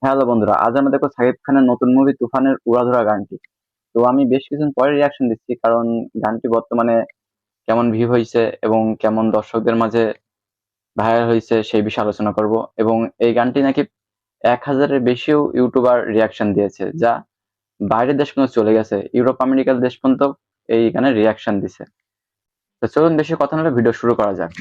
Hello বন্ধুরা, আজ আমরা দেখো সাকিব খানের নতুন মুভি তুফানের উড়াধুরা গানটি। তো আমি বেশ কিছুদিন পরে রিয়াকশন দিচ্ছি, কারণ গানটি বর্তমানে কেমন ভিউ হয়েছে এবং কেমন দর্শকদের মাঝে ভাইরাল হয়েছে সেই বিষয়ে আলোচনা করব। এবং এই গানটি নাকি 1,000-এর বেশিও ইউটিউবার রিয়াকশন দিয়েছে, যা বাইরের দেশ পর্যন্ত চলে গেছে, ইউরোপ আমেরিকার দেশ পর্যন্ত এই গানের রিয়াকশন দিছে। তো চলুন বেশি কথা না বলে ভিডিও শুরু করা যাক।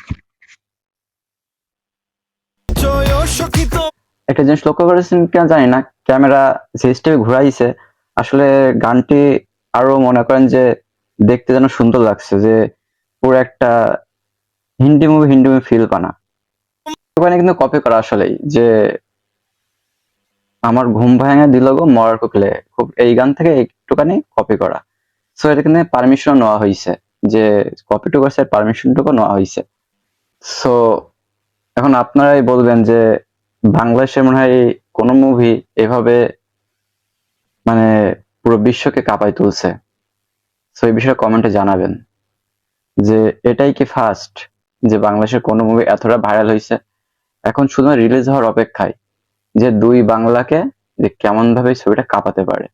একটা জিনিস লক্ষ্য করেছেন কিনা জানি না, ক্যামেরা যে স্টেপে ঘুরাইছে, আসলে গানটি আরো মনে করেন যে দেখতে যেন সুন্দর লাগছে, যে পুরো একটা হিন্দি মুভি ফিল পানা। ওখানে কিন্তু কপি করা আসলেই, যে আমার ঘুম ভাঙা দিল গো মরার কোকিলে, খুব এই গান থেকে একটুখানি কপি করা। সো এটা কিন্তু পারমিশন নেওয়া হয়েছে, যে কপি টু করছে, পারমিশনটুকু নেওয়া হয়েছে। সো এখন আপনারাই বলবেন যে বাংলাদেশের মনে হয় কোনো মুভি এভাবে মানে পুরো বিশ্বকে কাঁপায় তুলছে। সো এই বিষয়ে কমেন্টে জানাবেন যে এটাই কি ফার্স্ট, যে বাংলাদেশের কোনো মুভি এতটা ভাইরাল হয়েছে। এখন শুধু রিলিজ হওয়ার অপেক্ষায়, যে দুই বাংলাকে যে কেমন ভাবে ছবিটা কাঁপাতে পারে।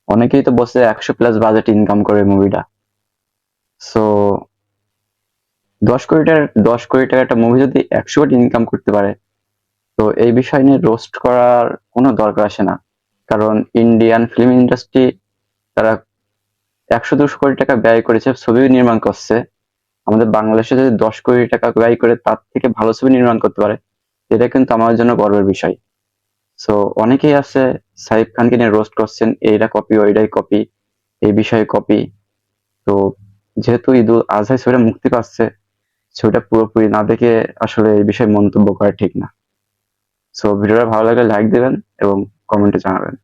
অনেকেই তো বসে 100+ বাজেট ইনকাম করে মুভিটা। সো 10 কোটি টাকা একটা মুভি যদি 100 কোটি ইনকাম করতে পারে, তো এই বিষয় নিয়ে রোস্ট করার কোনো দরকার আসে না। কারণ ইন্ডিয়ান ফিল্ম ইন্ডাস্ট্রি, তারা 100-200 কোটি টাকা ব্যয় করেছে ছবি নির্মাণ করছে। আমাদের বাংলাদেশে যদি 10 কোটি টাকা ব্যয় করে তার থেকে ভালো ছবি নির্মাণ করতে পারে, এটা কিন্তু আমার জন্য গর্বের বিষয়। সো অনেকেই আছে সাকিব খানকে নিয়ে রোস্ট করছেন, এইটা কপি ওইটাই কপি, এই বিষয়ে কপি। তো যেহেতু ঈদুল আজহায় ছবিটা মুক্তি পাচ্ছে, ছবিটা পুরোপুরি না দেখে আসলে এই বিষয়ে মন্তব্য করা ঠিক না। সো ভিডিওটা ভালো লাগলে লাইক দিবেন এবং কমেন্টে জানাবেন।